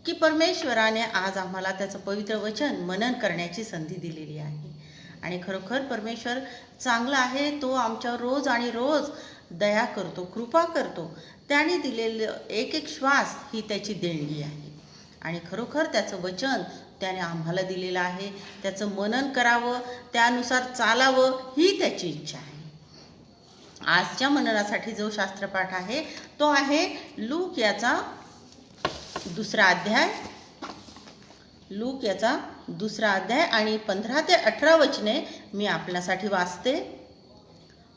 की परमेश्वराने आज आम्हाला त्याचं पवित्र वचन मनन करण्याची संधी दिलेली आहे. आणि खरोखर परमेश्वर चांगला आहे. तो आमच्यावर रोज आणि रोज दया करतो, कृपा करतो. त्याने दिलेलं एक एक श्वास ही त्याची देणगी आहे. आणि खरोखर त्याचं वचन त्याने आम्हाला दिलेलं आहे. त्याचं मनन करावं, त्यानुसार चालावं ही त्याची इच्छा आहे. आजच्या मननासाठी जो शास्त्रपाठ आहे तो आहे लूक याचा दुसरा अध्याय. लूक याचा दुसरा अध्याय आणि 15 ते 18 वचने मी आपल्यासाठी वाचते.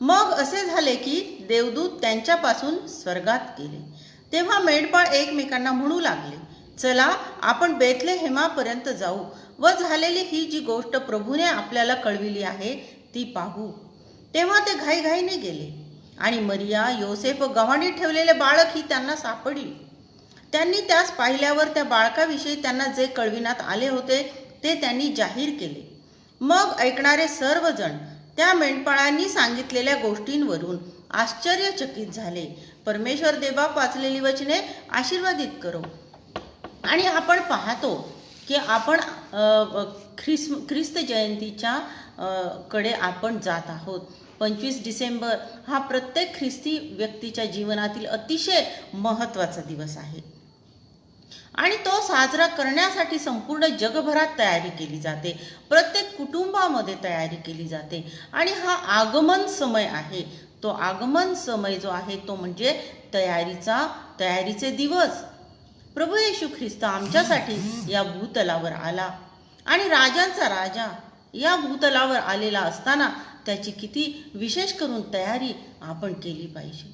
मग असे झाले की देवदूत त्यांच्यापासून स्वर्गात गेले. तेव्हा मेंढपाळ एकमेकांना म्हणू लागले, चला आपण बेथलेहेमापर्यंत जाऊ व झालेली ही जी गोष्ट प्रभूने आपल्याला कळविली आहे ती पाहू. तेव्हा ते घाईघाईने गेले आणि मरिया, योसेफ व गव्हाणीत ठेवलेले बाळक ही त्यांना सापडली. त्यांनी त्यास पाहिल्यावर त्या बाळकाविषयी त्यांना जे कळविण्यात आले होते ते त्यांनी जाहीर केले. मग ऐकणारे सर्वजण त्या मेंढपाळांनी सांगितलेल्या गोष्टींवरून आश्चर्यचकित झाले. परमेश्वर देवबाप वाचलेली वचने आशीर्वादित करो. आणि आपण पाहतो की आपण ख्रिस्त जयंतीच्या कडे आपण जात आहोत. 25 डिसेंबर हा प्रत्येक ख्रिस्ती व्यक्तीच्या जीवनातील अतिशय महत्त्वाचा दिवस आहे आणि तो साजरा करण्यासाठी संपूर्ण जगभरात तयारी केली जाते. प्रत्येक कुटुंबामध्ये तयारी केली जाते आणि हा आगमन समय आहे. तो आगमन समय जो आहे तो म्हणजे तयारीचे दिवस. प्रभू येशू ख्रिस्त आमच्यासाठी या भूतलावर आला आणि राजांचा राजा या भूतलावर आलेला असताना त्याची किती विशेष करून तयारी आपण केली पाहिजे.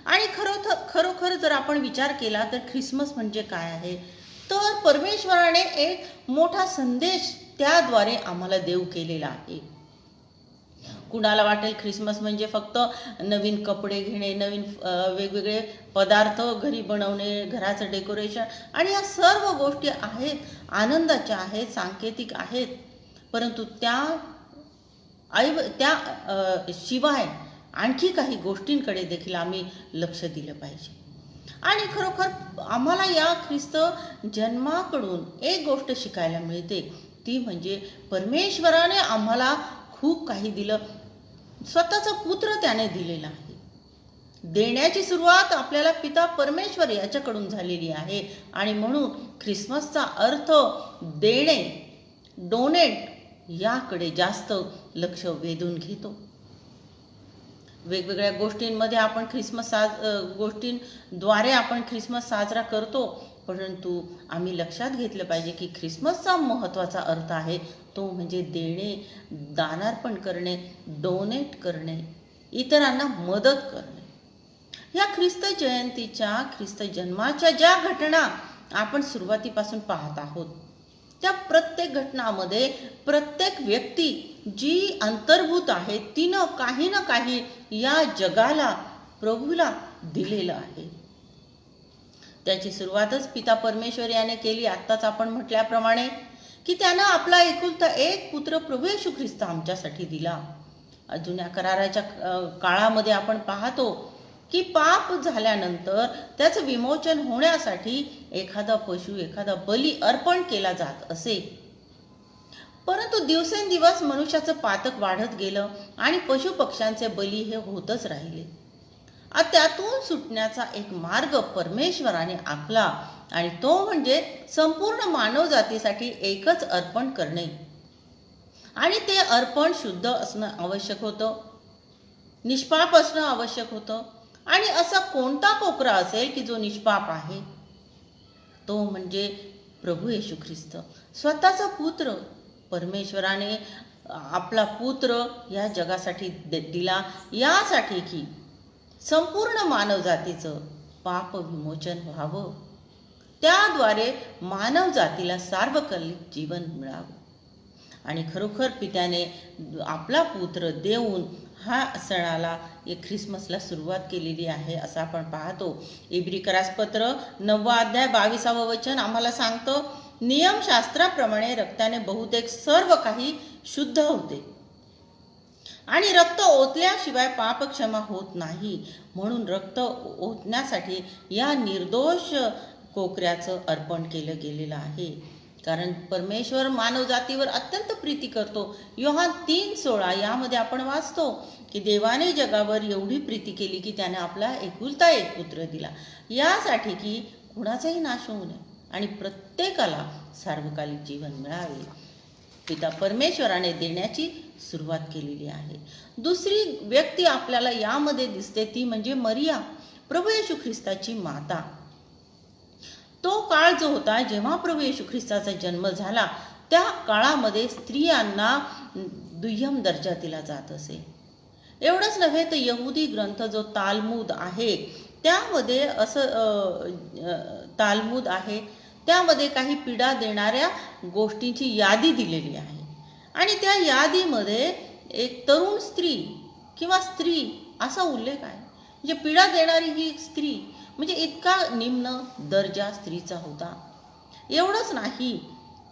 आणि खरोखर जर आपण विचार केला तर ख्रिसमस म्हणजे काय आहे, तर परमेश्वराने एक मोठा संदेश त्याद्वारे आम्हाला देऊ केलेला आहे. कुणाला वाटेल ख्रिसमस म्हणजे फक्त नवीन कपडे घेणे, नवीन वेगवेगळे पदार्थ घरी बनवणे, घराचं डेकोरेशन, आणि या सर्व गोष्टी आहेत, आनंदाच्या आहेत, सांकेतिक आहेत. परंतु त्या शिवाय आणखी काही गोष्टींकडे देखील आम्ही लक्ष दिलं पाहिजे. आणि खरोखर आम्हाला या ख्रिस्त जन्माकडून एक गोष्ट शिकायला मिळते, ती म्हणजे परमेश्वराने आम्हाला खूप काही दिलं. स्वतःचा पुत्र त्याने दिलेला आहे. देण्याची सुरुवात आपल्याला पिता परमेश्वर याच्याकडून झालेली आहे. आणि म्हणून ख्रिसमसचा अर्थ देणे, डोनेट याकडे जास्त लक्ष वेधून घेतो. वेगवेगळ्या गोष्टींमध्ये आपण गोष्टींद्वारे आपण ख्रिसमस साजरा करतो. परंतु आम्ही लक्षात घेतलं पाहिजे की ख्रिसमसचा महत्त्वाचा अर्थ आहे तो म्हणजे देणे, दानार्पण करणे, डोनेट करणे, इतरांना मदत करणे. या ख्रिस्त जयंतीच्या, ख्रिस्त जन्माच्या ज्या घटना आपण सुरुवातीपासून पाहत आहोत त्या प्रत्येक घटनामध्ये प्रत्येक व्यक्ती जी अंतर्भूत आहे तिनं काही ना काही या जगाला, प्रभूला दिलेलं आहे. त्याची सुरुवातच पिता परमेश्वर याने केली. आत्ताच आपण म्हटल्याप्रमाणे की त्यानं आपला एकुलता एक पुत्र प्रभू येशू ख्रिस्त आमच्यासाठी दिला. जुन्या कराराच्या काळामध्ये आपण पाहतो की पाप झाल्यानंतर त्याचं विमोचन होण्यासाठी एखादा पशु, एखादा बली अर्पण केला जात असे. परंतु दिवसेंदिवस मनुष्याचं पातक वाढत गेलं आणि पशु पक्ष्यांचे बली हे होतच राहिले. त्यातून सुटण्याचा एक मार्ग परमेश्वराने आखला आणि तो म्हणजे संपूर्ण मानवजातीसाठी एकच अर्पण करणे. आणि ते अर्पण शुद्ध असणं आवश्यक होतं, निष्पाप असणं आवश्यक होतं. आणि असा कोणता कोपरा असेल की जो निष्पाप आहे, तो म्हणजे प्रभू येशू ख्रिस्त, स्वतःचा पुत्र. परमेश्वराने आपला पुत्र या जगासाठी दिला, यासाठी की संपूर्ण मानवजातीचं पाप विमोचन व्हावं, त्याद्वारे मानव जातीला सार्वकालिक जीवन मिळावं. आणि खरोखर पित्याने आपला पुत्र देऊन हा सणाला, ख्रिसमसला सुरुवात केलेली आहे असं आपण पाहतो. इब्रिकरास पत्र 9 अध्याय 22 वचन आम्हाला सांगतं, नियमशास्त्राप्रमाणे रक्ताने बहुतेक सर्व काही शुद्ध होते आणि रक्त ओतल्याशिवाय पाप क्षमा होत नाही. म्हणून रक्त ओतण्यासाठी या निर्दोष कोकऱ्याचं अर्पण केलं गेलेलं आहे. कारण परमेश्वर मानव जातीवर अत्यंत प्रीती करतो. योहान 3:16 यामध्ये आपण वाचतो की देवाने जगावर एवढी प्रीती केली की त्याने आपला एकुलता एक पुत्र दिला, यासाठी की कुणाचाही नाश होऊ नये आणि प्रत्येकाला सार्वकालिक जीवन मिळावे. पिता परमेश्वराने देण्याची सुरुवात केलेली आहे. दुसरी व्यक्ती आपल्याला यामध्ये दिसते ती म्हणजे मरिया, प्रभू येशू ख्रिस्ताची माता. तो काळ जो होता जेव्हा प्रभू येशू ख्रिस्ताचा जन्म झाला, त्या काळामध्ये स्त्रियांना दुय्यम दर्जा दिला जात असे. एवढंच नव्हे तर यहुदी ग्रंथ जो तालमुद आहे त्यामध्ये तालमुद आहे त्यामध्ये काही पीडा देणाऱ्या गोष्टींची यादी दिलेली आहे आणि त्या यादीमध्ये एक तरुण स्त्री किंवा स्त्री असा उल्लेख आहे. म्हणजे पीडा देणारी ही स्त्री म्हणजे इतका निम्न दर्जा स्त्रीचा होता. एवढंच नाही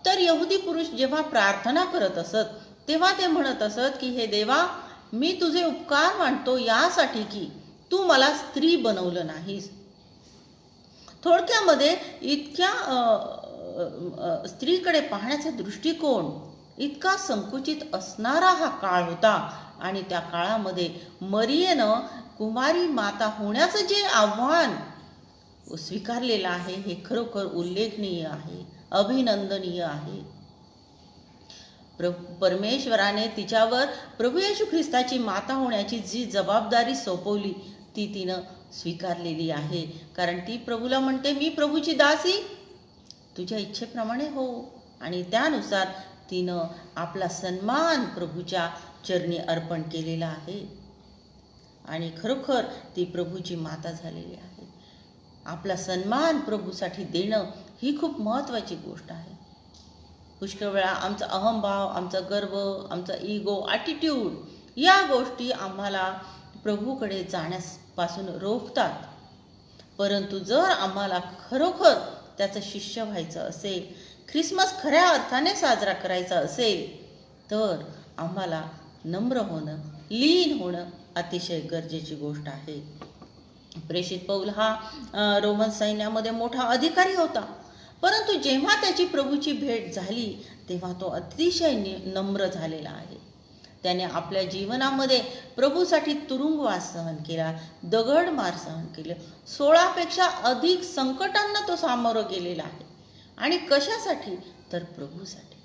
तर यहुदी पुरुष जेव्हा प्रार्थना करत असत तेव्हा ते म्हणत असत की हे देवा, मी तुझे उपकार मानतो यासाठी की तू मला स्त्री बनवलं नाहीस. थोडक्यामध्ये इतक्या स्त्रीकडे पाहण्याचा दृष्टिकोन इतका संकुचित असणारा हा काळ होता आणि त्या काळामध्ये मरियेनं कुमारी माता होण्याचं जे आव्हान स्वीकारलेलं आहे हे खरोखर उल्लेखनीय आहे, अभिनंदनीय आहे. परमेश्वराने तिच्यावर प्रभू येशू ख्रिस्ताची माता होण्याची जी जबाबदारी सोपवली ती तिनं स्वीकारलेली आहे. कारण ती प्रभूला म्हणते, मी प्रभूची दासी, तुझ्या इच्छेप्रमाणे हो. आणि त्यानुसार तिनं आपला सन्मान प्रभूच्या चरणी अर्पण केलेला आहे आणि खरोखर ती प्रभूची माता झालेली आहे. आपला सन्मान प्रभूसाठी देणं ही खूप महत्त्वाची गोष्ट आहे. पुष्कळ वेळा आमचा अहंभाव, आमचा गर्व, आमचा इगो, ॲटिट्यूड या गोष्टी आम्हाला प्रभूकडे जाण्यापासून रोखतात. परंतु जर आम्हाला खरोखर त्याचं शिष्य व्हायचं असेल, ख्रिसमस खऱ्या अर्थाने साजरा करायचा असेल, तर आम्हाला नम्र होणं, लीन होणं अतिशय गरजेची गोष्ट आहे. प्रेषित पौल हा रोमन सैन्यामध्ये मोठा अधिकारी होता, परंतु जेव्हा त्याची प्रभूची भेट झाली तेव्हा तो अतिशय नम्र झालेला आहे. त्याने आपल्या जीवनामध्ये प्रभूसाठी तुरुंगवास सहन केला, दगडमार सहन केले, 16 पेक्षा अधिक संकटांना तो सामोरं गेलेला आहे. आणि कशासाठी? तर प्रभूसाठी.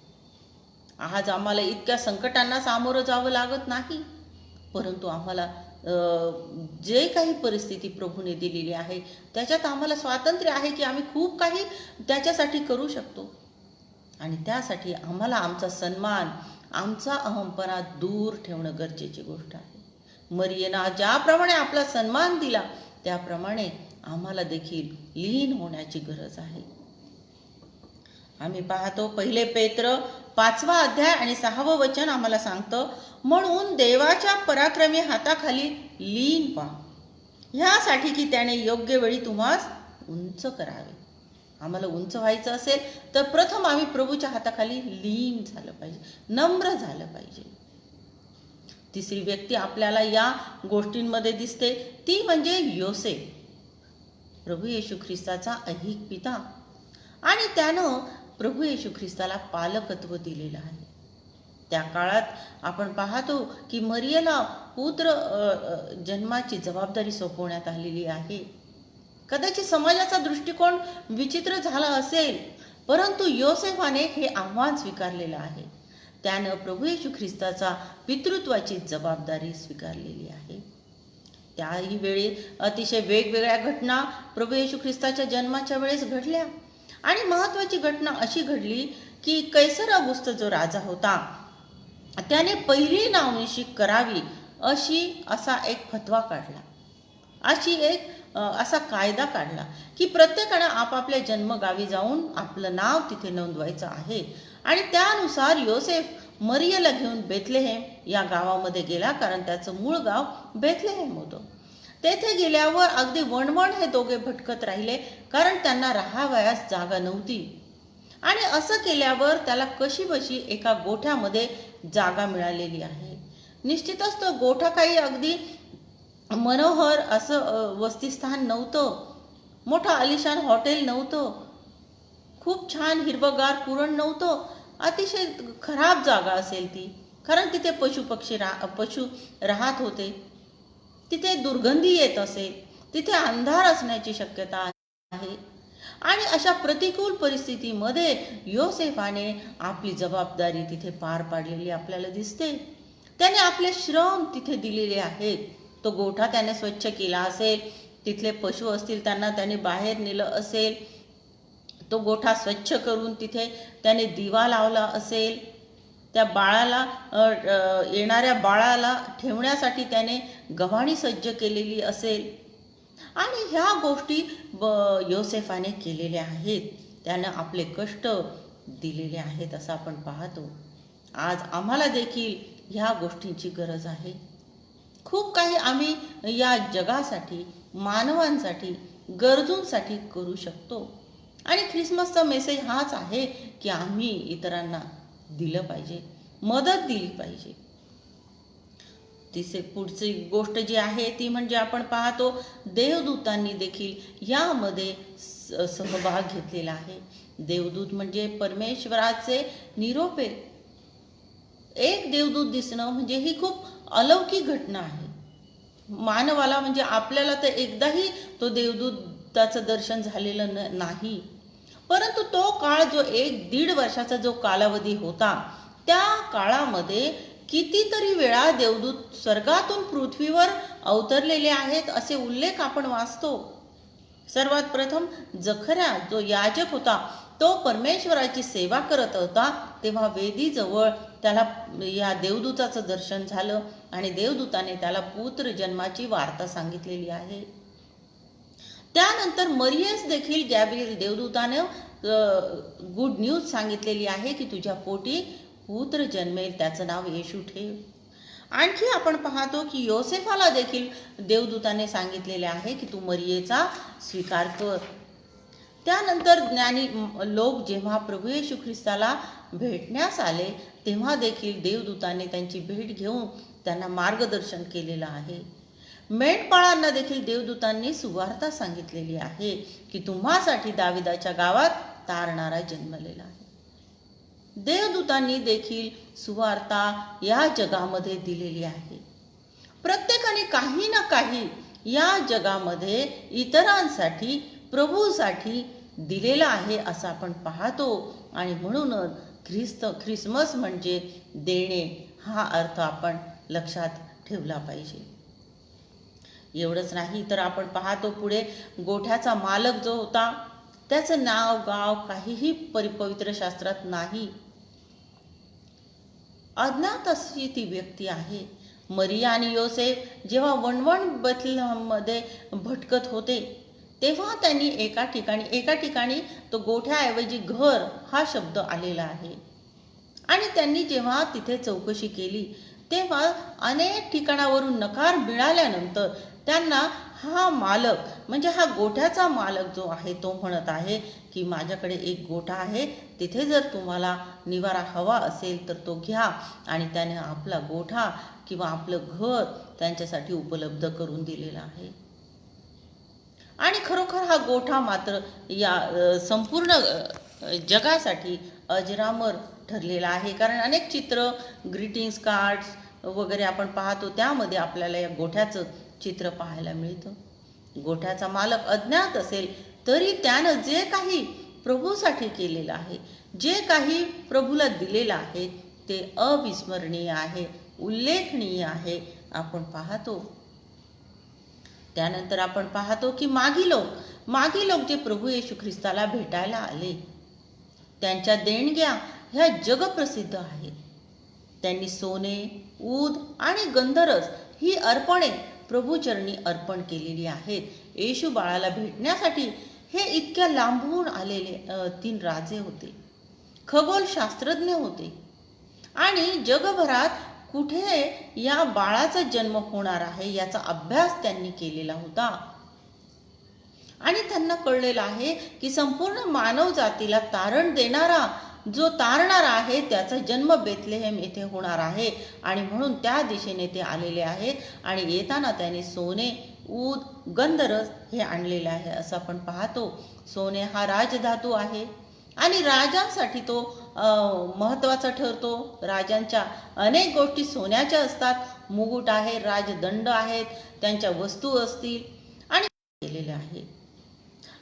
आज आम्हाला इतक्या संकटांना सामोरं जावं लागत नाही, परंतु आम्हाला जे काही परिस्थिती प्रभूने दिलेली आहे त्याच्यात आम्हाला स्वातंत्र्य आहे की आम्ही खूप काही त्याच्यासाठी करू शकतो. आणि त्यासाठी आम्हाला आमचा सन्मान, आमचा अहंपणा दूर ठेवणं गरजेची गोष्ट आहे. मरियेनं ज्याप्रमाणे आपला सन्मान दिला त्याप्रमाणे आम्हाला देखील लीन होण्याची गरज आहे. आम्ही पाहतो 1 पेत्र 5 अध्याय आणि 6 वचन आम्हाला सांगतं, म्हणून देवाच्या पराक्रमी हाताखाली लीन व्हा, ह्यासाठी की त्याने योग्य वेळी तुम्हास उंच करावे. आम्हाला उंच व्हायचं असेल तर प्रथम आम्ही प्रभूच्या हाताखाली लीन झालं पाहिजे, नम्र झालं पाहिजे. तिसरी व्यक्ती आपल्याला या गोष्टींमध्ये दिसते ती म्हणजे योसेफ, प्रभू येशू ख्रिस्ताचा ऐहिक पिता. आणि त्यानं प्रभू येशू ख्रिस्ताला पालकत्व दिलेलं आहे. त्या काळात आपण पाहतो की मरियेला पुत्र जन्माची जबाबदारी सोपवण्यात आलेली आहे. कदाचित समाजाचा दृष्टिकोन विचित्र झाला असेल, परंतु योसेफाने हे आव्हान स्वीकारलेलं आहे. त्यानं प्रभू येशू ख्रिस्ताचा पितृत्वाची जबाबदारी स्वीकारलेली आहे. त्याही वेळी अतिशय वेगवेगळ्या घटना प्रभू येशू ख्रिस्ताच्या जन्माच्या वेळेस घडल्या. आणि महत्त्वाची घटना अशी घडली की कैसर औगुस्त जो राजा होता त्याने पहिली नावनिशी करावी असा एक फतवा काढला, असा कायदा काढला की प्रत्येकाने आपापल्या जन्मगावी जाऊन आपलं नाव तिथे नोंदवायचं आहे. आणि त्यानुसार योसेफ मरियेला घेऊन बेथलेहेम या गावामध्ये गेला, कारण त्याचं मूळ गाव बेथलेहेम होतं. तेथे गेल्यावर अगदी वणवण हे दोघे भटकत राहिले, कारण त्यांना राहावयास जागा नव्हती. आणि असं केल्यावर त्याला कशीबशी एका गोठ्यामध्ये जागा मिळालेली आहे. निश्चितच तो गोठा काही अगदी मनोहर असं वस्तीस्थान नव्हतं, मोठं आलिशान हॉटेल नव्हतं, खूप छान हिरवगार कुरण नव्हतं, अतिशय खराब जागा असेल ती, कारण तिथे पशु राहत होते, तिथे दुर्गंधी येत असेल, तिथे अंधार असण्याची शक्यता आहे. आणि अशा प्रतिकूल परिस्थितीमध्ये योसेफाने आपली जबाबदारी तिथे पार पाडलेली आपल्याला दिसते. त्याने आपले श्रम तिथे दिलेले आहेत. तो गोठा त्याने स्वच्छ केला असेल, तिथले पशु असतील त्यांना त्याने बाहेर नेलं असेल, तो गोठा स्वच्छ करून तिथे त्याने दिवा लावला असेल, त्या बाळाला येणाऱ्या बाळाला ठेवण्यासाठी त्याने गव्हाणी सज्ज केलेली असेल. आणि ह्या गोष्टी योसेफाने केलेल्या आहेत. त्यानं आपले कष्ट दिलेले आहेत असं आपण पाहतो. आज आम्हाला देखील ह्या गोष्टींची गरज आहे. खूप काही आम्ही या जगासाठी, मानवांसाठी, गरजूंसाठी करू शकतो. आणि ख्रिसमसचा मेसेज हाच आहे की आम्ही इतरांना दिलं पाहिजे, मदत दिली पाहिजे. पुढची गोष्ट जी आहे ती म्हणजे आपण पाहतो देवदूतांनी देखील यामध्ये सहभाग घेतलेला आहे. देवदूत म्हणजे परमेश्वराचे निरोपे. एक देवदूत दिसणं म्हणजे ही खूप अलौकिक घटना आहे. मानवाला म्हणजे आपल्याला तर एकदाही तो देवदूताचं दर्शन झालेलं नाही, परंतु तो काळ जो 1-1.5 वर्षाचा जो कालावधी होता, त्या काळामध्ये कितीतरी वेळा देवदूत स्वर्गातून पृथ्वीवर अवतरलेले आहेत असे उल्लेख आपण वाचतो. सर्वात प्रथम जखर्या जो याजक होता, तो परमेश्वराची सेवा करत होता, तेव्हा वेदीजवळ त्याला या देवदूताचं दर्शन झालं आणि देवदूताने त्याला पुत्र जन्माची वार्ता सांगितलेली आहे. त्यानंतर मरियस देखील गॅब्रिएल देवदूताने गुड न्यूज सांगितलेली आहे की तुझ्या पोटी पुत्र जन्मेल, त्याचं नाव येशू ठेव. आणखी आपण पाहतो की योसेफाला देखील देवदूताने सांगितलेले आहे की तू मरियेचा स्वीकार कर. त्यानंतर ज्ञानी लोक जेव्हा प्रभू येशू ख्रिस्ताला भेटण्यास आले, तेव्हा देखील देवदूताने त्यांची भेट घेऊन त्यांना मार्गदर्शन केलेलं आहे. मेंढपाळांना देखील देवदूतांनी सुवार्ता सांगितलेली आहे की तुम्हासाठी दाविदाच्या गावात तारणारा जन्मलेला आहे. देवदूतांनी देखील सुवार्ता या जगामध्ये दिलेली आहे. प्रत्येकाने काही ना काही या जगामध्ये इतरांसाठी, प्रभूसाठी दिलेला आहे असं आपण पाहतो. आणि म्हणूनच ख्रिसमस म्हणजे देणे हा अर्थ आपण लक्षात ठेवला पाहिजे. एवढंच नाही तर आपण पाहतो पुढे गोठ्याचा मालक जो होता, त्याचं नाव गाव काहीही पवित्र शास्त्रात नाही. अज्ञात अशी ती व्यक्ती आहे. मरिया आणि योसेफ जेव्हा वणवण बेथलेहममध्ये भटकत होते, तेव्हा त्यांनी एका ठिकाणी तो गोठ्याऐवजी घर हा शब्द आलेला आहे. आणि त्यांनी जेव्हा तिथे चौकशी केली, तेव्हा अनेक ठिकाणावरून नकार मिळाल्यानंतर त्यांना हा मालक म्हणजे हा गोठ्याचा मालक जो आहे तो म्हणत आहे की माझ्याकडे एक गोठा आहे, तिथे जर तुम्हाला निवारा हवा असेल तर तो घ्या. आणि त्याने आपला गोठा किंवा आपलं घर त्यांच्यासाठी उपलब्ध करून दिलेला आहे. आणि खरोखर हा गोठा मात्र या संपूर्ण जगासाठी अजरामर ठरलेला आहे. कारण अनेक चित्र, ग्रीटिंग्स कार्ड्स वगैरे आपण पाहतो, त्यामध्ये आपल्याला या गोठ्याचं चित्र पाहायला मिळतं. गोठ्याचा मालक अज्ञात असेल तरी त्यानं जे काही प्रभूसाठी केलेलं आहे, जे काही प्रभूला दिलेलं आहे, ते अविस्मरणीय आहे, उल्लेखनीय आहे आपण पाहतो. त्यानंतर आपण पाहतो की मागी लोक जे प्रभू येशू ख्रिस्ताला भेटायला आले, त्यांच्या देणग्या ह्या जगप्रसिद्ध आहेत. त्यांनी सोने, ऊद आणि गंधरस ही अर्पणे प्रभूचरणी अर्पण केलेली आहेत. येशू बाळाला भेटण्यासाठी हे इतक्या लांबून आलेले 3 राजे होते, खगोलशास्त्रज्ञ होते आणि जगभरात कुठे या बाळाचा जन्म होणार आहे याचा अभ्यास त्यांनी केलेला होता. आणि त्यांना कळलेलं आहे की संपूर्ण मानव जातीला तारण देणारा जो तारणारा आहे त्याचा जन्म बेथलेहेम येथे होणार आहे. आणि म्हणून त्या दिशेने ते आलेले आहेत. आणि येताना त्यांनी सोने, ऊद गंधरस हे आणलेलं आहे असं आपण पाहतो. सोने हा राजधातू आहे आणि राजांसाठी तो महत्त्वाचा ठरतो. राजांच्या अनेक गोष्टी सोन्याच्या असतात. मुकुट आहे, राजदंड आहेत, त्यांच्या वस्तू असतील आणि केलेले आहे.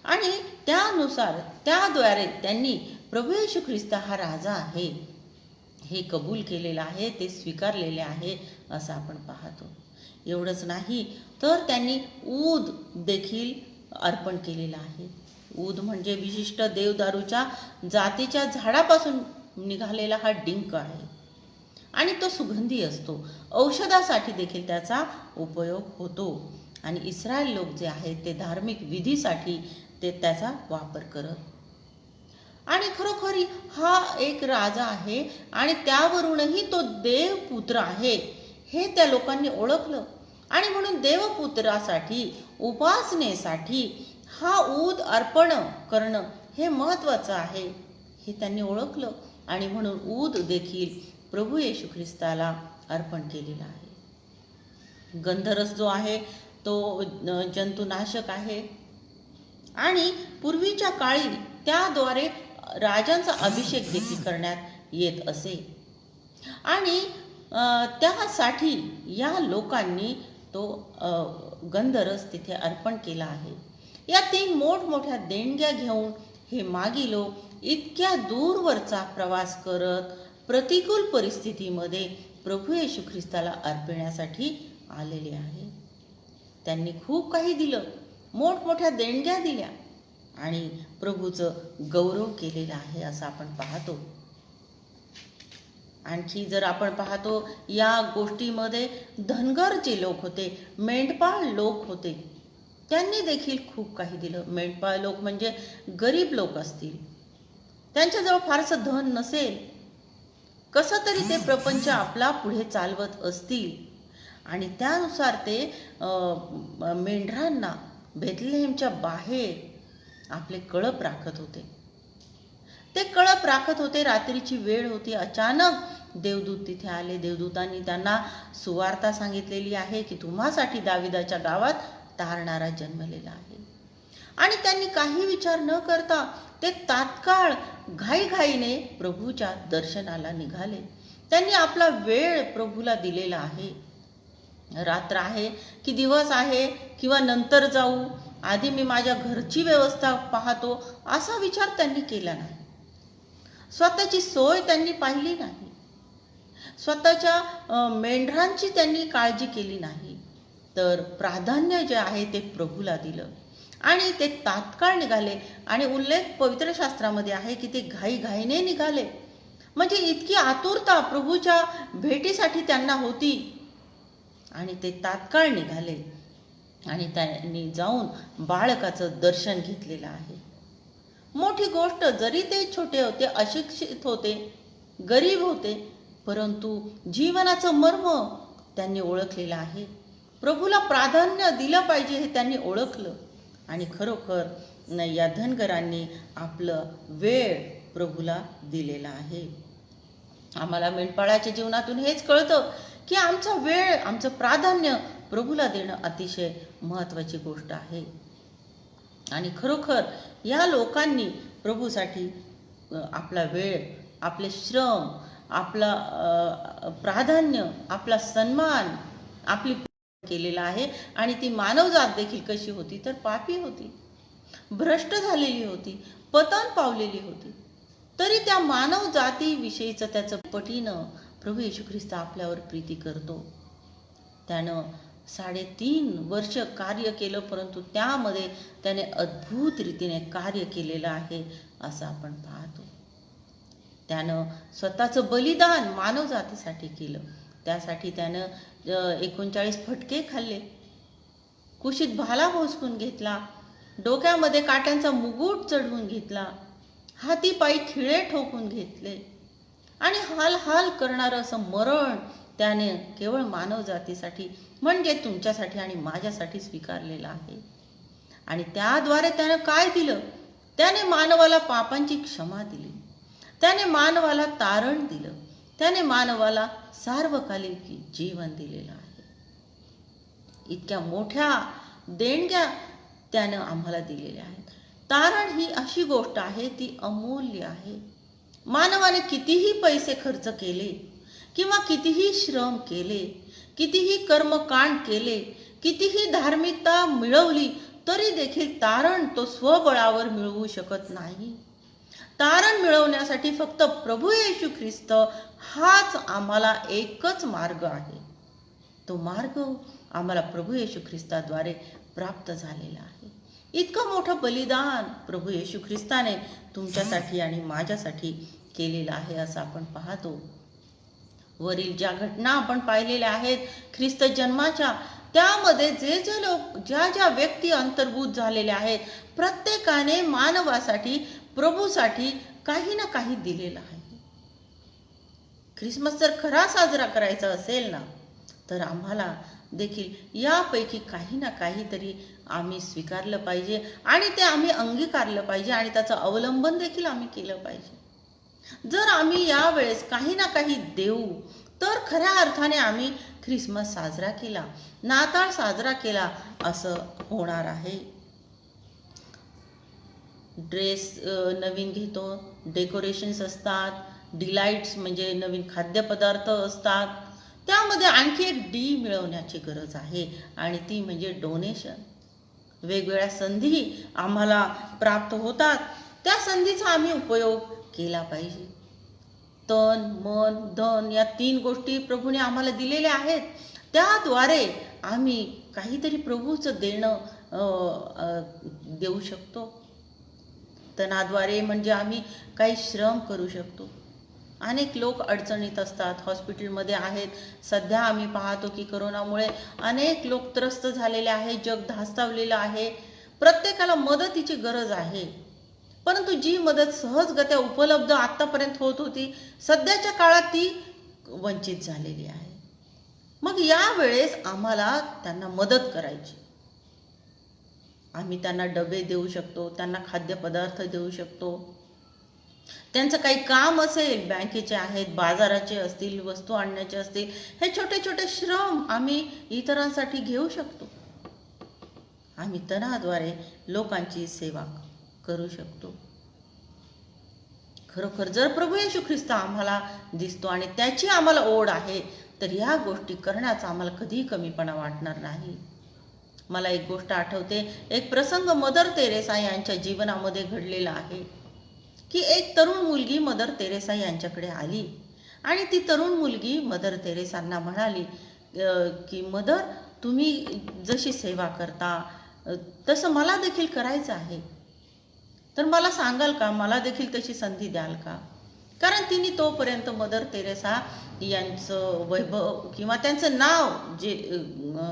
आणि त्यानुसार त्याद्वारे त्यांनी प्रभू येशू ख्रिस्त हा राजा आहे हे कबूल केलेलं आहे, ते स्वीकारलेले आहे असं आपण पाहतो. एवढंच नाही तर त्यांनी ऊद देखील अर्पण केलेला आहे. ऊद म्हणजे विशिष्ट देवदारूच्या जातीच्या झाडापासून निघालेला हा डिंक आहे आणि तो सुगंधी असतो. औषधासाठी देखील त्याचा उपयोग होतो आणि इस्रायल लोक जे आहेत ते धार्मिक विधीसाठी ते त्याचा वापर करत. आणि खरोखरी हा एक राजा आहे आणि त्यावरूनही तो देवपुत्र आहे हे त्या लोकांनी ओळखलं आणि म्हणून देवपुत्रासाठी उपासनेसाठी हा ऊद अर्पण करणं हे महत्त्वाचं आहे हे त्यांनी ओळखलं आणि म्हणून ऊद देखील प्रभू येशू ख्रिस्ताला अर्पण केलेला आहे. गंधरस जो आहे तो जंतुनाशक आहे आणि पूर्वीच्या काळी त्याद्वारे राजांचा अभिषेक देखील करण्यात येत असे आणि त्यासाठी या लोकांनी तो गंधरस तिथे अर्पण केला आहे. या 3 मोठमोठ्या देणग्या घेऊन हे मागी लोक इतक्या दूरवरचा प्रवास करत प्रतिकूल परिस्थितीमध्ये प्रभू येशू ख्रिस्ताला अर्पण्यासाठी आलेले आहे. त्यांनी खूप काही दिलं, मोठमोठ्या देणग्या दिल्या आणि प्रभूचं गौरव केलेलं आहे असं आपण पाहतो. आणखी जर आपण पाहतो या गोष्टीमध्ये धनगर जे लोक होते, मेंढपाळ लोक होते, त्यांनी देखील खूप काही दिलं. मेंढपाळ लोक म्हणजे गरीब लोक असतील, त्यांच्याजवळ फारसं धन नसेल, कसं तरी ते प्रपंच आपला पुढे चालवत असतील आणि त्यानुसार ते मेंढरांना बेथलेहेमच्या बाहेर आपले कळप राखत होते. ते कळप राखत होते. रात्रीची वेळ होती. अचानक देवदूत तिथे आले. देवदूतांनी त्यांना सुवार्ता सांगितलेली आहे की तुम्हासाठी दाविदाच्या गावात तारणारा जन्मलेला आहे आणि त्यांनी काही विचार न करता ते तात्काळ घाईघाईने प्रभूच्या दर्शनाला निघाले. त्यांनी आपला वेळ प्रभूला दिलेला आहे. रात्र आहे की दिवस आहे किंवा नंतर जाऊ, आधी मी माझ्या घरची व्यवस्था पाहतो असा विचार त्यांनी केला नाही. स्वतःची सोय त्यांनी पाहिली नाही. स्वतःच्या मेंढरांची त्यांनी काळजी केली नाही. तर प्राधान्य जे आहे ते प्रभूला दिलं आणि ते तात्काळ निघाले आणि उल्लेख पवित्र शास्त्रामध्ये आहे की ते घाईघाईने निघाले. म्हणजे इतकी आतुरता प्रभूच्या भेटीसाठी त्यांना होती आणि ते तात्काळ निघाले आणि त्यांनी जाऊन बाळकाचं दर्शन घेतलेलं आहे. मोठी गोष्ट, जरी ते छोटे होते, अशिक्षित होते, गरीब होते, परंतु जीवनाचं मर्म त्यांनी ओळखलेलं आहे. प्रभूला प्राधान्य दिलं पाहिजे हे त्यांनी ओळखलं आणि खरोखर या धनगरांनी आपलं वेळ प्रभूला दिलेला आहे. आम्हाला मेंढपाळाच्या जीवनातून हेच कळतं की आमचा वेळ, आमचं प्राधान्य प्रभूला देणं अतिशय महत्त्वाची गोष्ट आहे. आणि खरोखर या लोकांनी प्रभूसाठी आपला वेळ, आपले श्रम, आपला प्राधान्य, आपला सन्मान, आपली केलेला आहे. आणि ती मानवजात देखील कशी होती तर पापी होती, भ्रष्ट झालेली होती, पतन पावलेली होती. तरी त्या मानव जातीविषयीचं त्याचं पटीनं प्रभू येशू ख्रिस्त आपल्यावर प्रीती करतो. त्यानं 3.5 वर्ष कार्य केलं, परंतु त्यामध्ये त्याने अद्भुत रीतीने कार्य केलेलं आहे असं आपण पाहतो. त्यानं स्वतःचं बलिदान मानव जातीसाठी केलं. त्यासाठी त्यानं 39 फटके खाल्ले, कुशीत भाला भोसकून घेतला, डोक्यामध्ये काट्यांचा मुकुट चढवून घेतला, हाती पायी खिळे ठोकून घेतले आणि हाल हाल करणारं असं मरण त्याने केवळ मानव जातीसाठी म्हणजे तुमच्यासाठी आणि माझ्यासाठी स्वीकारलेलं आहे. आणि त्याद्वारे त्याने काय दिलं? त्याने मानवाला पापांची क्षमा दिली, त्याने मानवाला तारण दिलं, त्याने मानवाला सार्वकालिक जीवन दिलेलं आहे. इतक्या मोठ्या देणग्या त्यानं आम्हाला दिलेल्या आहेत. तारण ही अशी गोष्ट आहे, ती अमूल्य आहे. मानवाने कितीही पैसे खर्च केले किंवा कितीही श्रम केले, कितीही कर्मकांड केले, कितीही धार्मिकता मिळवली, तरी देखील तारण तो स्वबळावर मिळवू शकत नाही. तारण मिळवण्यासाठी फक्त प्रभू येशू ख्रिस्त हाच आम्हाला एकच मार्ग आहे. तो मार्ग आम्हाला प्रभू येशू ख्रिस्ताद्वारे प्राप्त झालेला आहे. इतकं मोठं बलिदान प्रभू येशू ख्रिस्ताने तुमच्यासाठी आणि माझ्यासाठी केलेलं आहे असं आपण पाहतो. वरील ज्या घटना आपण पाहिलेल्या आहेत ख्रिस्त जन्माच्या, त्यामध्ये जे लोक, ज्या व्यक्ती अंतर्भूत झालेल्या आहेत, प्रत्येकाने मानवासाठी, प्रभूसाठी काही ना काही दिलेलं आहे. ख्रिसमस जर खरा साजरा करायचा असेल ना, तर आम्हाला देखील यापैकी काही ना काहीतरी आम्ही स्वीकारलं पाहिजे आणि ते आम्ही अंगीकारलं पाहिजे आणि त्याचं अवलंबन देखील आम्ही केलं पाहिजे. जर आम्ही यावेळेस काही ना काही देऊ, तर खऱ्या अर्थाने आम्ही ख्रिसमस साजरा केला, नाताळ साजरा केला असं होणार आहे. ड्रेस नवीन घेतो, डेकोरेशन्स असतात, डिलाइट्स म्हणजे नवीन खाद्यपदार्थ असतात. त्यामध्ये आणखी एक डी मिळवण्याची गरज आहे आणि ती म्हणजे डोनेशन. वेगवेगळ्या संधी आम्हाला प्राप्त होतात, त्या संधीचा आम्ही उपयोग केला पाहिजे. तन, मन, धन या 3 गोष्टी प्रभूने आम्हाला दिलेल्या आहेत. त्याद्वारे आम्ही काहीतरी प्रभूचं देणं देऊ शकतो. तनाद्वारे म्हणजे आम्ही काही श्रम करू शकतो. अनेक लोक अडचणीत असतात, हॉस्पिटलमध्ये आहेत. सध्या आम्ही पाहतो की करोनामुळे अनेक लोक त्रस्त झालेले आहेत, जग धास्तावलेलं आहे. प्रत्येकाला मदतीची गरज आहे, परंतु जी मदत सहजगत्या उपलब्ध आतापर्यंत होत होती, सध्याच्या काळात ती वंचित झालेली आहे. मग यावेळेस आम्हाला त्यांना मदत करायची. आम्ही त्यांना डबे देऊ शकतो, त्यांना खाद्यपदार्थ देऊ शकतो. त्यांचं काही काम असेल, बँकेचे आहेत, बाजाराचे असतील, वस्तू आणण्याचे असतील, हे छोटे छोटे श्रम आम्ही इतरांसाठी घेऊ शकतो. आम्ही तनाद्वारे लोकांची सेवा करू शकतो. खरोखर जर प्रभू येशू ख्रिस्त आम्हाला दिसतो आणि त्याची आम्हाला ओढ आहे, तर ह्या गोष्टी करण्याचा आम्हाला कधीही कमीपणा वाटणार नाही. मला एक गोष्ट आठवते, एक प्रसंग मदर तेरेसा यांच्या जीवनामध्ये घडलेला आहे की एक तरुण मुलगी मदर तेरेसा यांच्याकडे आली आणि ती तरुण मुलगी मदर तेरेसांना म्हणाली की मदर, तुम्ही जशी सेवा करता तसं मला देखील करायचं आहे, तर मला सांगाल का, मला देखील तशी संधी द्याल का? कारण तिने तोपर्यंत मदर तेरेसा यांचं वैभव किंवा त्यांचं नाव, जे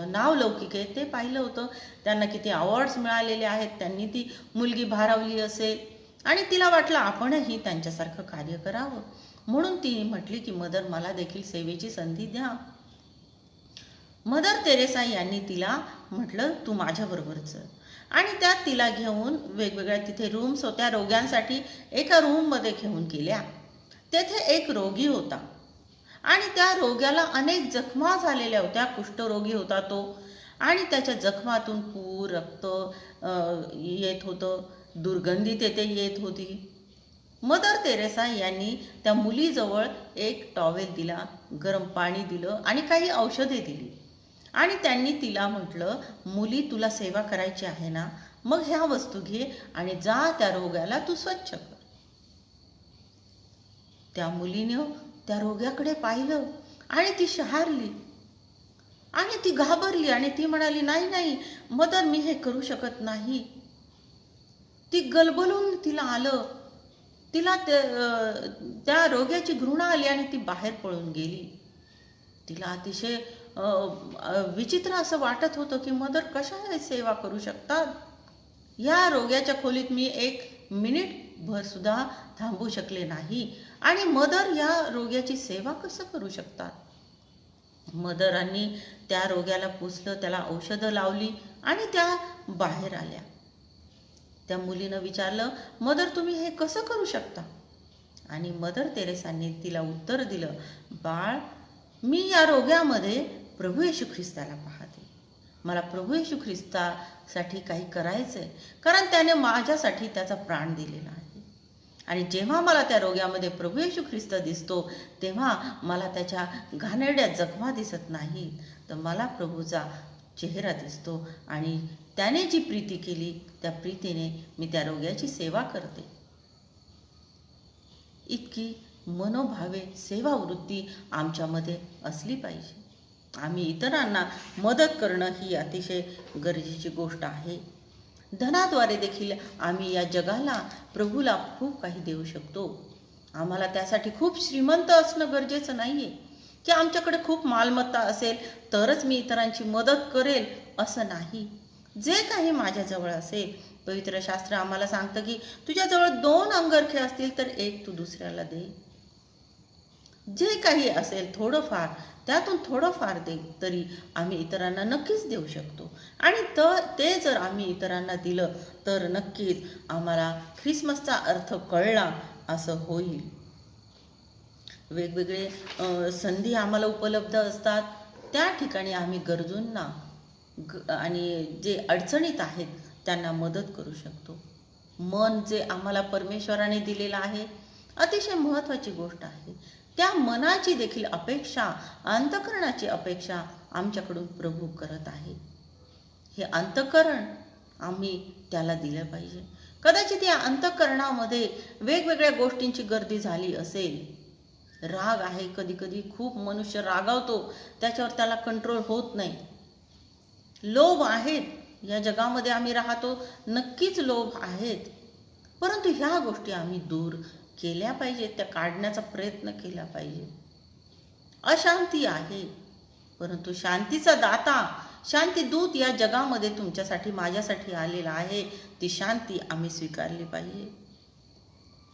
नाव लौकिक आहे ते पाहिलं होतं. त्यांना किती अवॉर्ड्स मिळालेले आहेत. त्यांनी ती मुलगी भारावली असेल आणि तिला वाटलं आपणही त्यांच्यासारखं कार्य करावं, म्हणून ती म्हटली की मदर, मला देखील सेवेची संधी द्या. मदर तेरेसा यांनी तिला म्हटलं, तू माझ्याबरोबर चल. आणि त्यात तिला घेऊन वेगवेगळ्या तिथे रूम्स होत्या, रोग्यांसाठी एका रूममध्ये घेऊन गेल्या. तेथे एक रोगी होता आणि त्या रोग्याला अनेक जखमा झालेल्या होत्या. कुष्ठरोगी होता तो आणि त्याच्या जखमातून पूर, रक्त येत होतं, दुर्गंधी तेथे येत होती. मदर तेरेसा यांनी त्या मुलीजवळ एक टॉवेल दिला, गरम पाणी दिलं आणि काही औषधे दिली आणि त्यांनी तिला म्हटलं, मुली, तुला सेवा करायची आहे ना, मग ह्या वस्तू घे आणि जा त्या रोग्याला तू स्वच्छ कर. त्या मुलीने त्या रोग्याकडे पाहिलं आणि ती शहारली आणि ती घाबरली आणि ती म्हणाली, नाही नाही मदर, मी हे करू शकत नाही. ती गलबलून तिला आलं, तिला त्या रोग्याची घृणा आली आणि ती बाहेर पळून गेली. तिला अतिशय विचित्र असं वाटत होतं की मदर कशा सेवा करू शकतात. या रोग्याच्या खोलीत मी 1 मिनिट भर सुद्धा थांबू शकले नाही आणि मदर या रोग्याची सेवा कसं करू शकतात. मदरांनी त्या रोग्याला पुसलं, त्याला औषधं लावली आणि त्या बाहेर आल्या. त्या मुलीनं विचारलं, मदर, तुम्ही हे कसं करू शकता? आणि मदर तेरेसांनी तिला उत्तर दिलं, बाळ, मी या रोग्यामध्ये प्रभू येशू ख्रिस्ताला पाहते. मला प्रभू येशू ख्रिस्तासाठी काही करायचं आहे, कारण त्याने माझ्यासाठी त्याचा प्राण दिलेला आहे. आणि जेव्हा मला त्या रोग्यामध्ये प्रभू येशू ख्रिस्त दिसतो, तेव्हा मला त्याच्या घाणेरड्या जखमा दिसत नाही, तर मला प्रभूचा चेहरा दिसतो. आणि त्याने जी प्रीती केली, त्या प्रीतीने मी त्या रोग्याची सेवा करते. इतकी मनोभावे सेवावृत्ती आमच्यामध्ये असली पाहिजे. आम्ही इतरांना मदत करणं ही अतिशय गरजेची गोष्ट आहे. धनाद्वारे देखील आम्ही या जगाला, प्रभूला खूप काही देऊ शकतो. आम्हाला त्यासाठी खूप श्रीमंत असणं गरजेचं नाहीये, की आमच्याकडे खूप मालमत्ता असेल तरच मी इतरांची मदत करेल, असं नाही. जे काही माझ्याजवळ असेल, पवित्र शास्त्र आम्हाला सांगतं की तुझ्याजवळ 2 अंगरखे असतील तर एक तू दुसऱ्याला दे. जे काही असेल थोडंफार, त्यातून थोडंफार दे, तरी आम्ही इतरांना नक्कीच देऊ शकतो. आणि ते जर आम्ही इतरांना दिलं तर नक्कीच आम्हाला ख्रिसमसचा अर्थ कळला असं होईल. वेगवेगळे संधी आम्हाला उपलब्ध असतात, त्या ठिकाणी आम्ही गरजूंना आणि जे अडचणीत आहेत त्यांना मदत करू शकतो. मन जे आम्हाला परमेश्वराने दिलेलं आहे, अतिशय महत्त्वाची गोष्ट आहे. त्या मनाची देखील अपेक्षा, अंतःकरणाची अपेक्षा आमच्याकडून प्रभू करत आहे. हे अंतःकरण आम्ही त्याला दिलं पाहिजे. कदाचित या अंतःकरणामध्ये वेगवेगळ्या गोष्टींची गर्दी झाली असेल. राग आहे, कधी कधी खूप मनुष्य रागावतो, त्याच्यावर त्याला कंट्रोल होत नाही. लोभ आहेत, या जगामध्ये आम्ही राहतो, नक्कीच लोभ आहेत, परंतु ह्या गोष्टी आम्ही दूर केल्या पाहिजेत, त्या काढण्याचा प्रयत्न केला पाहिजे. अशांती आहे, परंतु शांतीचा दाता, शांती दूत या जगामध्ये तुमच्यासाठी, माझ्यासाठी आलेला आहे. ती शांती आम्ही स्वीकारली पाहिजे.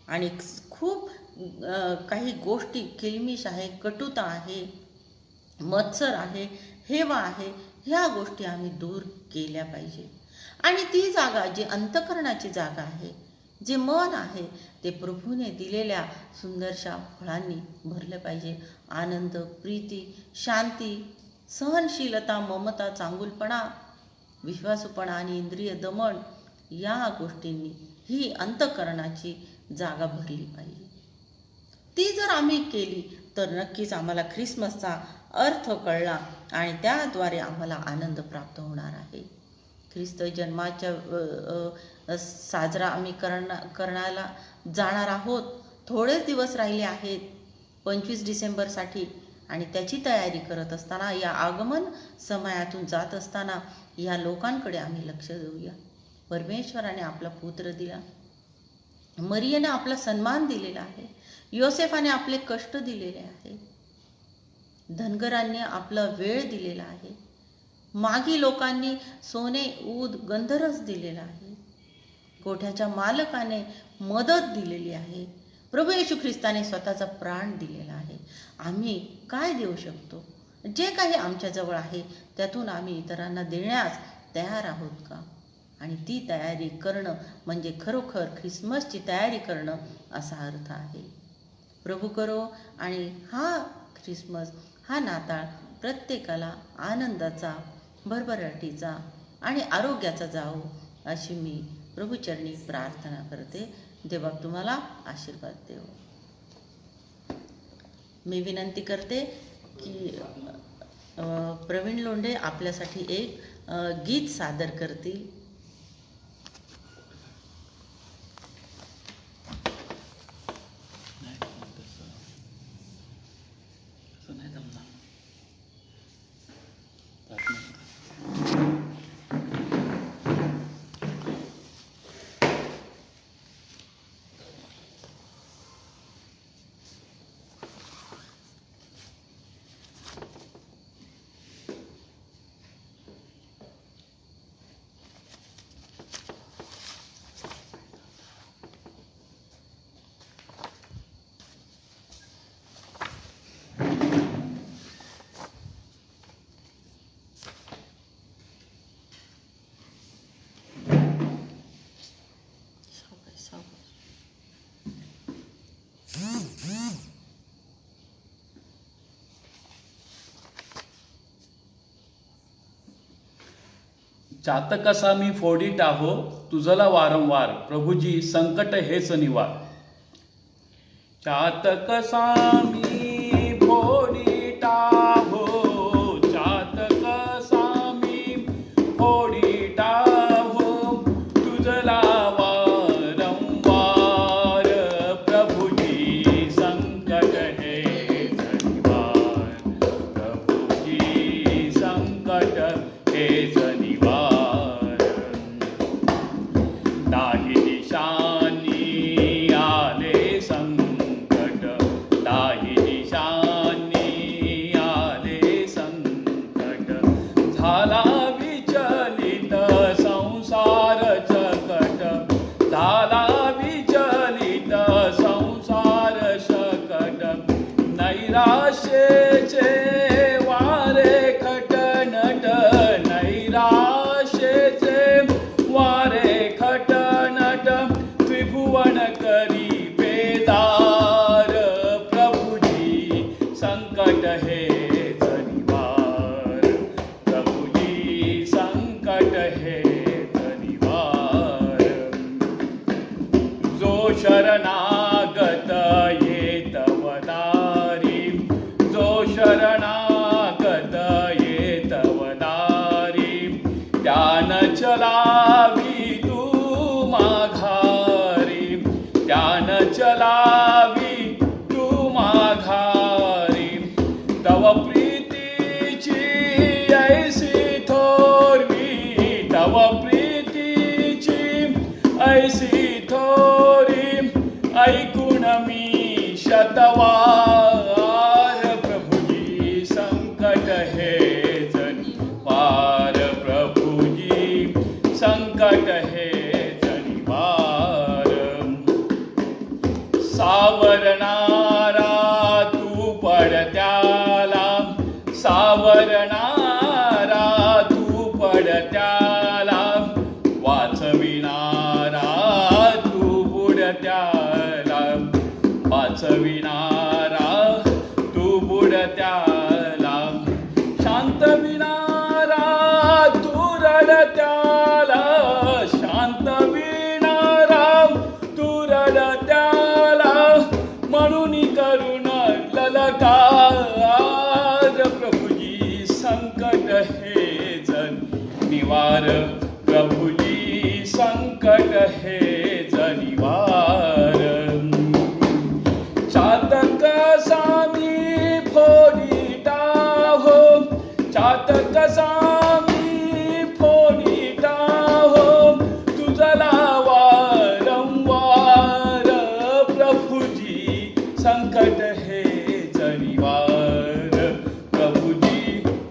आणि खूप काही गोष्टी किलमिश आहे, कटुता आहे, मत्सर आहे, हेवा आहे, ह्या गोष्टी आम्ही दूर केल्या पाहिजे. आणि ती जागा, जी अंतःकरणाची जागा आहे, जे मन आहे, ते प्रभूने दिलेल्या सुंदरशा फळांनी भरले पाहिजे. आनंद, प्रीती, शांती, सहनशीलता, ममता, चांगुलपणा, विश्वासूपणा आणि इंद्रिय दमन, या गोष्टींनी ही अंतःकरणाची जागा भरली पाहिजे. ती जर आम्ही केली तर नक्कीच आम्हाला ख्रिसमसचा अर्थ कळला आणि त्याद्वारे आम्हाला आनंद प्राप्त होणार आहे. ख्रिस्त जन्माच्या साजरा आम्ही करण्याला जाणार आहोत. थोडेच दिवस राहिले आहेत 25 डिसेंबरसाठी, आणि त्याची तयारी करत असताना, या आगमन समयातून जात असताना या लोकांकडे आम्ही लक्ष देऊया. परमेश्वराने आपला पुत्र दिला, मरियेने आपला सन्मान दिलेला आहे, योसेफाने आपले कष्ट दिलेले आहे, धनगरांनी आपला वेळ दिलेला आहे, मागी लोकांनी सोने, ऊद, गंधरस दिलेला आहे, गोठ्याच्या मालकाने मदत दिलेली आहे, प्रभू येशू ख्रिस्ताने स्वतःचा प्राण दिलेला आहे. आम्ही काय देऊ शकतो? जे काही आमच्याजवळ आहे त्यातून आम्ही इतरांना देण्यास तयार आहोत का? आणि ती तयारी करणं म्हणजे खरोखर ख्रिसमसची तयारी करणं असा अर्थ आहे. प्रभू करो आणि हा ख्रिसमस, हा नाताळ प्रत्येकाला आनंदाचा, भरभराटीचा आणि आरोग्याचा जावो, अशी मी प्रभूचरणी प्रार्थना करते. देव तुम्हाला आशीर्वाद देवो. मी विनंती करते की प्रवीण लोंढे आपल्यासाठी एक गीत सादर करतील. चातकसा मी फोडीत आहो तुझला वारंवार, प्रभुजी संकट हेच निवार. चातकसा मी फोडीत आहो, चातकसा मी फोडीत आहो तुझला वारंवार, प्रभुजी संकट हेच निवार, प्रभुजी संकट हेच निवार. दाही दिशांनी आले संकट, दाही दिशांनी आले संकट, झाला विचलित संसार चकट, झाला विचलित संसार शकट, नैराश्येचे वारे खटनट, नैराश्येचे वारे खटनट, त्रिभुवन करी बेदार, प्रभुजी संकट हेच निवार, प्रभुजी संकट हेच निवार. जो शरणागत येतव दारी, जो शरणागत येतव दारी, त्यान चलावी तू माघारी, त्यान चलावी तू माघारी. तव प्रीतीची ऐसी थोरवी, तव प्रीतीची ऐसी थोरी, ऐकून मी शतवार, प्रभुजी संकट हेच निवार, प्रभुजी संकट हेच निवार. सावरणारा तू पडत्याला, सावरणारा तू पडत्याला, वाचविणारा तू बुडत्याला, वाचविणारा तू बुडत्याला, शांतविणारा तू रडत्याला, शांतविणारा तू रडत्याला, म्हणून करुण ललकार, प्रभुजी संकट हेच निवार, प्रभुजी संकट हेच निवार. चातकसा मी फोडीत आहो, चातकसा मी फोडीत आहो तुझला वारंवार, प्रभुजी संकट हेच निवार, प्रभुजी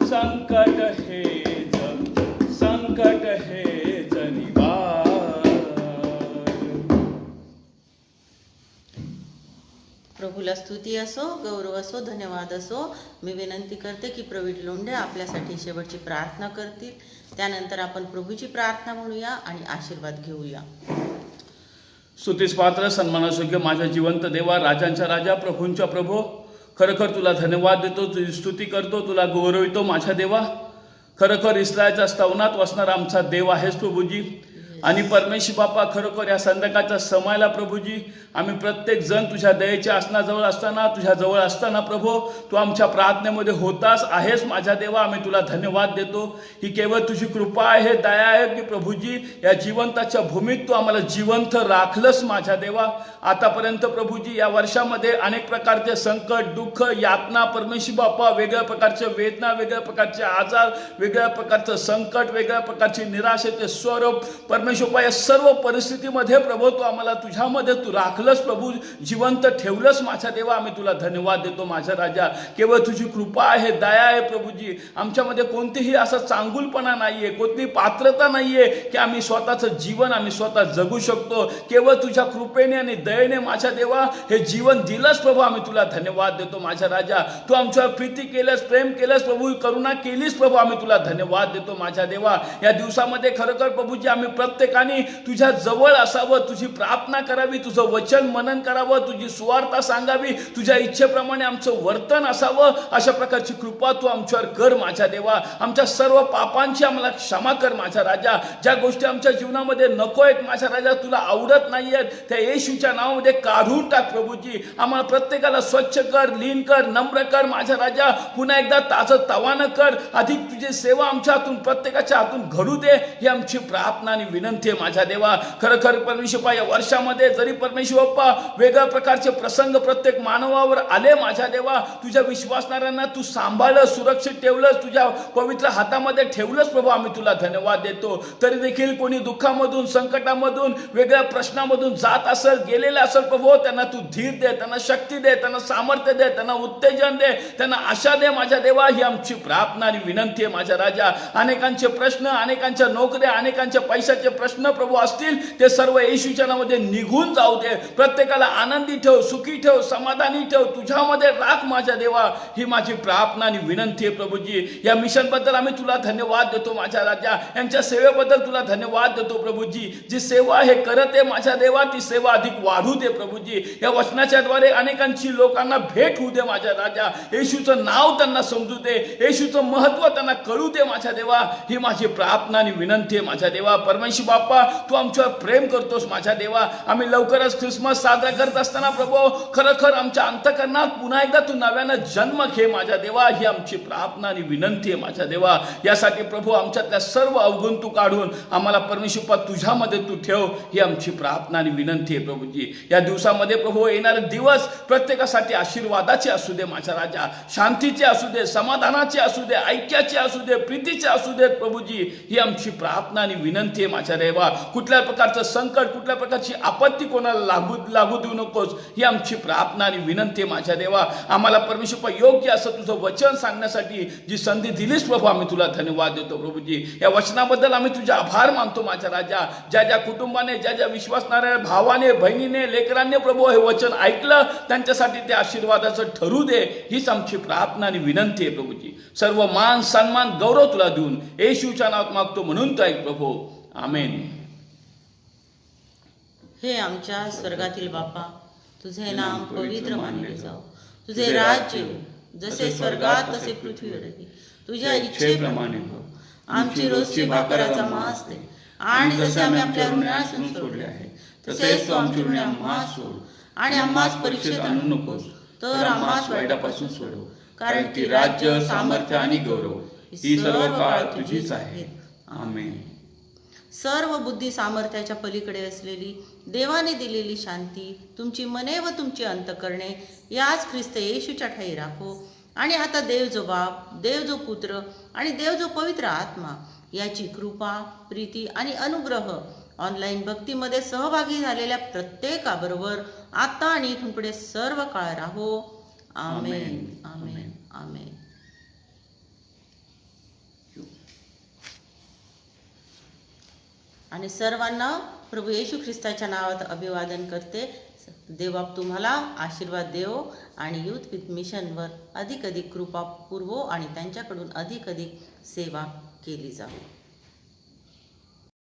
संकट हेच, संकट हेच निवार. प्रभूला स्तुती असो, गौरव असो, धन्यवाद असो. मी विनंती करते की प्रवीण लोंढे आपल्यासाठी शेवटची प्रार्थना करतील. त्यानंतर आपण प्रभूची प्रार्थना म्हणूया आणि आशीर्वाद घेऊया. स्तुतीस पात्र सन्मानायोग्य माझ्या जिवंत देवा, राजांचा राजा, प्रभूंचा प्रभू, खरोखर तुला धन्यवाद देतो, तुझी स्तुती करतो, तुला गौरवितो माझ्या देवा. खरोखर इस्रायलच्या स्तवनात वसणारा आमचा देव आहेस प्रभूजी. आणि परमेश्वर बापा, खरोखर या संध्याकाळच्या समयाला प्रभूजी आम्ही प्रत्येक जण तुझ्या दयेच्या आसनाजवळ असताना, तुझ्या जवळ असताना प्रभू तू आमच्या प्रार्थनेमध्ये होतास आहेस माझ्या देवा. आम्ही तुला धन्यवाद देतो. ही केवळ तुझी कृपा आहे, दया आहे की प्रभूजी या जिवंताच्या भूमीत तू आम्हाला जिवंत राखलंस माझ्या देवा. आतापर्यंत प्रभूजी या वर्षामध्ये अनेक प्रकारचे संकट, दुःख, यातना परमेश्वर बापा, वेगळ्या प्रकारच्या वेदना, वेगळ्या प्रकारचे आजार, वेगळ्या प्रकारचं संकट, वेगळ्या प्रकारची निराशेचे स्वरूप परमेश्वर या सर्व परिस्थितीमध्ये प्रभू तू आम्हाला तुझ्यामध्ये तू राखलंस प्रभू, जिवंत ठेवलंस माझ्या देवा. आम्ही तुला धन्यवाद देतो माझ्या राजा. केवळ तुझी कृपा आहे, दया आहे प्रभूजी. आमच्यामध्ये कोणतीही असा चांगुलपणा नाहीये, कोणतीही पात्रता नाहीये की आम्ही स्वतःचं जीवन आम्ही स्वतः जगू शकतो. केवळ तुझ्या कृपेने आणि दयेने माझ्या देवा हे जीवन दिलंस प्रभू. आम्ही तुला धन्यवाद देतो माझ्या राजा. तू आमच्यावर प्रीती केलंस, प्रेम केलंस प्रभू, करुणा केलीस प्रभू. आम्ही तुला धन्यवाद देतो माझ्या देवा. या दिवसामध्ये खरोखर प्रभूजी आम्ही प्रत्येक प्रत्येकाने तुझ्या जवळ असावं, तुझी प्रार्थना करावी, तुझं वचन मनन करावं, तुझी सुवार्ता सांगावी, तुझ्या इच्छेप्रमाणे आमचं वर्तन असावं. अशा प्रकारची कृपा तू आमच्यावर कर माझ्या देवा. आमच्या सर्व पापांची आम्हाला क्षमा कर माझा राजा. ज्या गोष्टी आमच्या जीवनामध्ये नको आहेत माझा राजा, तुला आवडत नाही आहेत, त्या येशूच्या नावामध्ये काढून टाक प्रभूजी. आम्हाला प्रत्येकाला स्वच्छ कर, लीन कर, नम्र कर माझा राजा. पुन्हा एकदा ताजं तवानं कर. अधिक तुझी सेवा आमच्या हातून, प्रत्येकाच्या हातून घडू दे, ही आमची प्रार्थना आणि विनंती आहे माझा देवा. खरोखर परमेश्वर या वर्षामध्ये जरी परमेश्वर बाप्पा वेगळ्या प्रकारचे प्रसंग प्रत्येक मानवावर आले माझ्या देवा, तुझ्या विश्वासणाऱ्यांना तू सांभाळलं, सुरक्षित ठेवलंस, तुझ्या पवित्र हातामध्ये ठेवलंस प्रभू. आम्ही तुला धन्यवाद देतो. तरी देखील कोणी दुःखामधून, संकटामधून, वेगळ्या प्रश्नामधून जात असेल, गेलेले असेल प्रभू, त्यांना तू धीर दे, त्यांना शक्ती दे, त्यांना सामर्थ्य दे, त्यांना उत्तेजन दे, त्यांना आशा दे माझ्या देवा. ही आमची प्रार्थना आणि विनंती आहे माझा राजा. अनेकांचे प्रश्न, अनेकांच्या नोकऱ्या, अनेकांच्या पैशाचे प्रश्न प्रभू असतील, ते सर्व येशूच्या नावामध्ये निघून जाऊ दे. प्रत्येकाला आनंदी ठेव, सुखी ठेव, समाधानी ठेव, तुझ्यामध्ये राख माझ्या देवा. ही माझी प्रार्थना आणि विनंती आहे प्रभूजी. या मिशन बद्दल आम्ही तुला धन्यवाद देतो माझ्या राजा. यांच्या सेवेबद्दल तुला धन्यवाद देतो प्रभूजी. जी सेवा हे करत आहे माझ्या देवा, ती सेवा अधिक वाढू दे प्रभूजी. या वचनाच्या द्वारे अनेकांची लोकांना भेट होऊ दे माझ्या राजा. येशूचं नाव त्यांना समजू दे, येशूचं महत्व त्यांना कळू दे माझ्या देवा. ही माझी प्रार्थना आणि विनंती आहे माझ्या देवा. परमेश्वर बाप्पा, तू आमच्यावर प्रेम करतोस माझ्या देवा. आम्ही लवकरच ख्रिसमस साजरा करत असताना प्रभू, खरोखर आमच्या अंतःकरणात पुन्हा एकदा तू नव्यानं जन्म घे माझ्या देवा. ही आमची प्रार्थना आणि विनंती आहे माझ्या देवा. यासाठी प्रभू आमच्यातल्या सर्व अवगुण तू काढून आम्हाला परमेश्वर तुझ्यामध्ये तू ठेव. ही आमची प्रार्थना आणि विनंती आहे प्रभूजी. या दिवसामध्ये प्रभू येणारे दिवस प्रत्येकासाठी आशीर्वादाचे असू दे माझा राजा. शांतीचे असू दे, समाधानाचे असू दे, ऐक्याचे असू दे, प्रीतीचे असू देत प्रभूजी. ही आमची प्रार्थना आणि विनंती आहे माझ्या देवा. कुठल्या प्रकारचं संकट, कुठल्या प्रकारची आपत्ती कोणाला लागू देऊ नकोस. ही आमची प्रार्थना आणि विनंती आहे माझ्या देवा. आम्हाला परमेश्वर योग्य असं तुझं वचन सांगण्यासाठी जी संधी दिलीस प्रभू, आम्ही तुला धन्यवाद देतो प्रभूजी. या वचनाबद्दल आम्ही तुझे आभार मानतो माझ्या राजा. ज्या ज्या कुटुंबाने, ज्या ज्या विश्वासणाऱ्या भावाने, बहिणीने, लेकरांनी प्रभू हे वचन ऐकलं, त्यांच्यासाठी ते आशीर्वादाचं ठरू दे. हीच आमची प्रार्थना आणि विनंती आहे प्रभूजी. सर्व मान, सन्मान, गौरव तुला देऊन येशूच्या नावात मागतो, म्हणून तो ऐक प्रभू. आमेन. हे आमच्या स्वर्गातील बापा, तुझे नाम पवित्र मानले जाओ. तुझे राज्य येऊ, जसे स्वर्गात तसे पृथ्वीवरही. तुझ्या इच्छेप्रमाणे हो. आमची रोजची भाकर आज आम्हास दे, आणि जसे आम्ही आपल्या ऋणासून सोडले आहे, तसेच तू आमची ऋणे आम्हास सोड. आणि आम्हास परीक्षेत आणू नकोस, तर आम्हास वाईटापासून सोडव. कारण की राज्य, सामर्थ्य आणि गौरव ही सर्व काळ तुझीच आहे. आमेन. सर्व बुद्धी सामर्थ्याच्या पलीकडे असलेली देवाने दिलेली शांती तुमची मने व तुमची अंतकरणे याच ख्रिस्त येशूच्या ठाई राखो. आणि आता देव जो बाप, देव जो पुत्र आणि देव जो पवित्र आत्मा याची कृपा, प्रीती आणि अनुग्रह ऑनलाईन भक्तीमध्ये सहभागी झालेल्या प्रत्येकाबरोबर आता आणि इथून पुढे सर्व काळ राहो. आमेन. आमेन. आमेन. आणि सर्वांना प्रभू येशू ख्रिस्ताच्या नावात अभिवादन करते. देवबाप तुम्हाला आशीर्वाद देवो आणि यूथ विथ मिशनवर अधिक कृपा पुरवो आणि त्यांच्याकडून अधिक सेवा केली जावो.